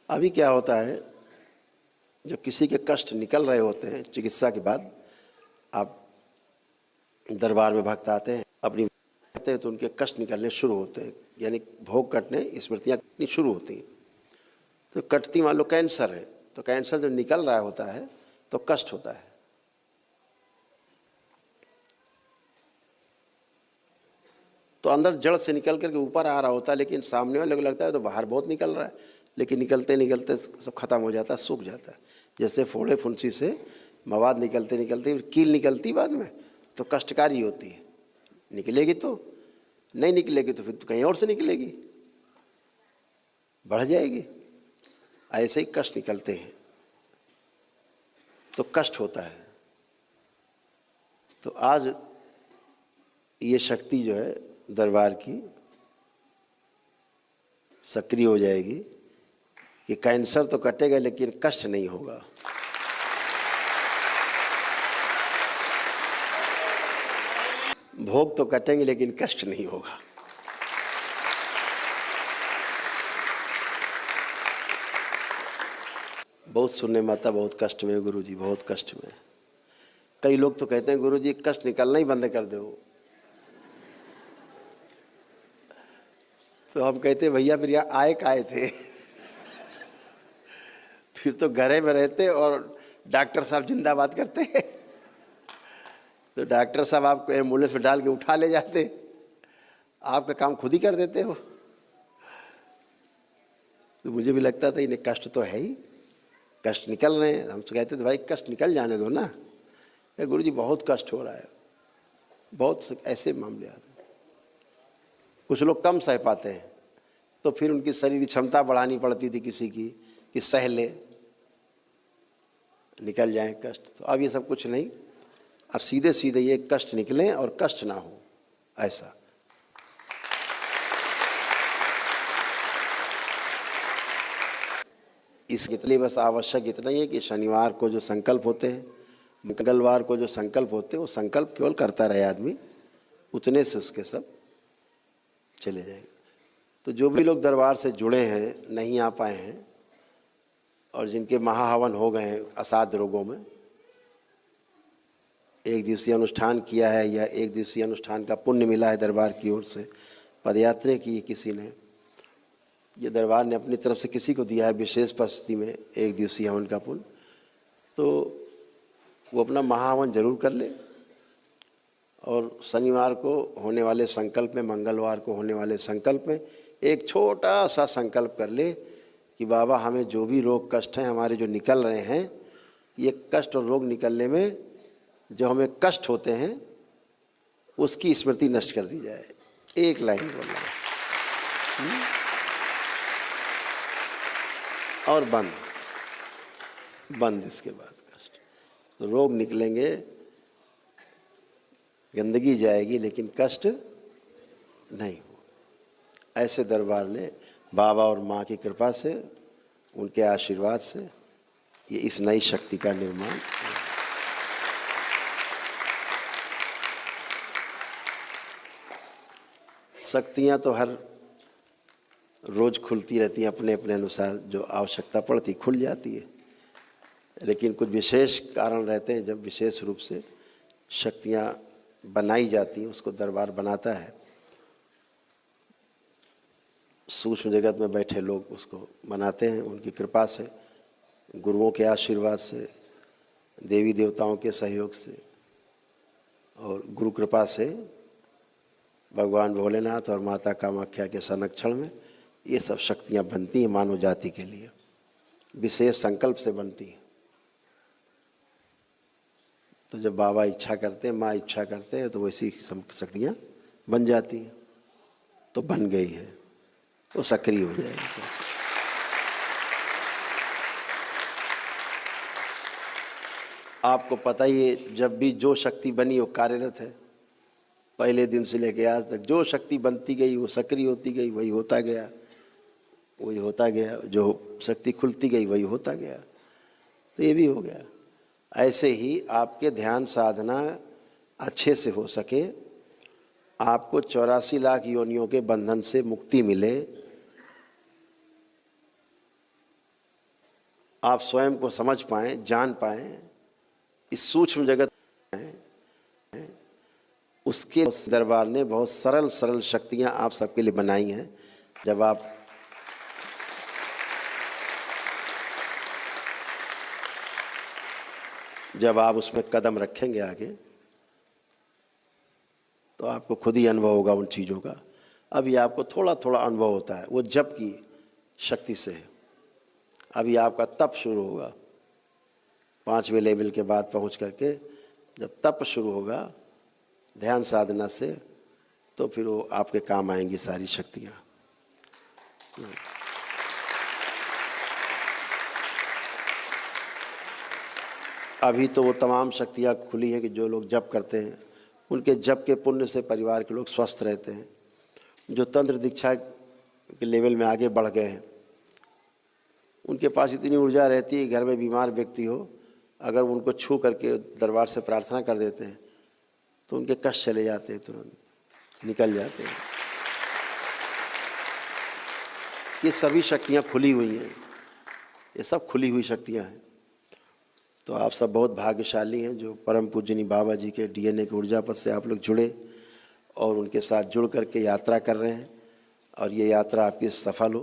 अभी क्या होता है, जब किसी के कष्ट निकल रहे होते हैं चिकित्सा के बाद, आप दरबार में भक्त आते हैं, अपनी करते हैं तो उनके कष्ट निकलने शुरू होते हैं, यानी भोग कटने, स्मृतियाँ कटनी शुरू होती हैं। तो कटती, मान लो कैंसर है, तो कैंसर जब निकल रहा होता है तो कष्ट होता है। तो अंदर जड़ से निकल करके ऊपर आ रहा होता है, लेकिन सामने वाले को लगता है तो बाहर बहुत निकल रहा है, लेकिन निकलते निकलते सब खत्म हो जाता है, सूख जाता है। जैसे फोड़े फुंसी से मवाद निकलते निकलते फिर कील निकलती बाद में, तो कष्टकारी होती है। निकलेगी तो नहीं, निकलेगी तो फिर तो कहीं और से निकलेगी, बढ़ जाएगी। ऐसे ही कष्ट निकलते हैं तो कष्ट होता है। तो आज ये शक्ति जो है दरबार की सक्रिय हो जाएगी कि कैंसर तो कटेगा लेकिन कष्ट नहीं होगा। भोग तो कटेंगे लेकिन कष्ट नहीं होगा। बहुत सुनने में आता, बहुत कष्ट में गुरुजी, बहुत कष्ट में। कई लोग तो कहते हैं गुरुजी कष्ट निकलना ही बंद कर दो। तो हम कहते हैं भैया फिर यहाँ आए काहे थे? फिर तो घरे में रहते और डॉक्टर साहब जिंदाबाद करते हैं। तो डॉक्टर साहब आपको एम्बुलेंस में डाल के उठा ले जाते, आपका काम खुद ही कर देते हो। तो मुझे भी लगता था इन्हें कष्ट तो है ही, कष्ट निकल रहे हैं। हमसे कहते थे भाई कष्ट निकल जाने दो ना। गुरुजी बहुत कष्ट हो रहा है, बहुत ऐसे मामले आते। कुछ लोग कम सह पाते हैं तो फिर उनकी शरीर की क्षमता बढ़ानी पड़ती थी किसी की कि सह ले, निकल जाए कष्ट। तो अब ये सब कुछ नहीं, अब सीधे सीधे ये कष्ट निकलें और कष्ट ना हो, ऐसा। इसके लिए बस आवश्यक इतना ही है कि शनिवार को जो संकल्प होते हैं, मंगलवार को जो संकल्प होते हैं, वो संकल्प केवल करता रहे आदमी, उतने से उसके सब चले जाएंगे। तो जो भी लोग दरबार से जुड़े हैं, नहीं आ पाए हैं, और जिनके महाहवन हो गए हैं असाध्य रोगों में, एक दिवसीय अनुष्ठान किया है या एक दिवसीय अनुष्ठान का पुण्य मिला है दरबार की ओर से, पदयात्रा की है किसी ने, ये दरबार ने अपनी तरफ से किसी को दिया है विशेष परिस्थिति में एक दिवसीय हवन का पुण्य, तो वो अपना महाहवन जरूर कर ले। और शनिवार को होने वाले संकल्प में, मंगलवार को होने वाले संकल्प में एक छोटा सा संकल्प कर ले कि बाबा हमें जो भी रोग कष्ट हैं हमारे जो निकल रहे हैं, ये कष्ट और रोग निकलने में जो हमें कष्ट होते हैं उसकी स्मृति नष्ट कर दी जाए। एक लाइन बोलना और बंद इसके बाद कष्ट। तो रोग निकलेंगे, गंदगी जाएगी, लेकिन कष्ट नहीं हो। ऐसे दरबार ने बाबा और माँ की कृपा से, उनके आशीर्वाद से ये इस नई शक्ति का निर्माण किया। शक्तियाँ तो हर रोज खुलती रहती हैं, अपने अपने अनुसार जो आवश्यकता पड़ती खुल जाती है, लेकिन कुछ विशेष कारण रहते हैं जब विशेष रूप से शक्तियाँ बनाई जाती हैं, उसको दरबार बनाता है। सूक्ष्म जगत में बैठे लोग उसको बनाते हैं, उनकी कृपा से, गुरुओं के आशीर्वाद से, देवी देवताओं के सहयोग से और गुरु कृपा से, भगवान भोलेनाथ और माता कामाख्या के संरक्षण में ये सब शक्तियाँ बनती हैं मानव जाति के लिए, विशेष संकल्प से बनती हैं। तो जब बाबा इच्छा करते हैं, माँ इच्छा करते हैं, तो वैसी शक्तियाँ बन जाती हैं। तो बन गई है, वो सक्रिय हो जाएगी। आपको पता ही है, जब भी जो शक्ति बनी वो कार्यरत है। पहले दिन से लेकर आज तक जो शक्ति बनती गई वो सक्रिय होती गई, वही होता गया, वही होता गया। जो शक्ति खुलती गई वही होता गया। तो ये भी हो गया। ऐसे ही आपके ध्यान साधना अच्छे से हो सके, आपको 84 लाख योनियों के बंधन से मुक्ति मिले, आप स्वयं को समझ पाएं, जान पाएं, इस सूक्ष्म जगत में, उसके दरबार ने बहुत सरल सरल शक्तियां आप सबके लिए बनाई हैं। जब आप उसमें कदम रखेंगे आगे, तो आपको खुद ही अनुभव होगा उन चीज़ों का। अभी आपको थोड़ा थोड़ा अनुभव होता है, वो जप की शक्ति से है। अभी आपका तप शुरू होगा 5वें लेवल के बाद पहुंच करके, जब तप शुरू होगा ध्यान साधना से, तो फिर वो आपके काम आएंगी सारी शक्तियाँ। अभी तो वो तमाम शक्तियाँ खुली हैं कि जो लोग जप करते हैं, उनके जप के पुण्य से परिवार के लोग स्वस्थ रहते हैं। जो तंत्र दीक्षा के लेवल में आगे बढ़ गए हैं, उनके पास इतनी ऊर्जा रहती है, घर में बीमार व्यक्ति हो, अगर उनको छू करके दरबार से प्रार्थना कर देते हैं तो उनके कष्ट चले जाते हैं, तुरंत निकल जाते हैं। ये सभी शक्तियाँ खुली हुई हैं, ये सब खुली हुई शक्तियाँ हैं। तो आप सब बहुत भाग्यशाली हैं जो परम पूजनीय बाबा जी के DNA के ऊर्जा पथ से आप लोग जुड़े और उनके साथ जुड़ करके यात्रा कर रहे हैं, और ये यात्रा आपकी सफल हो।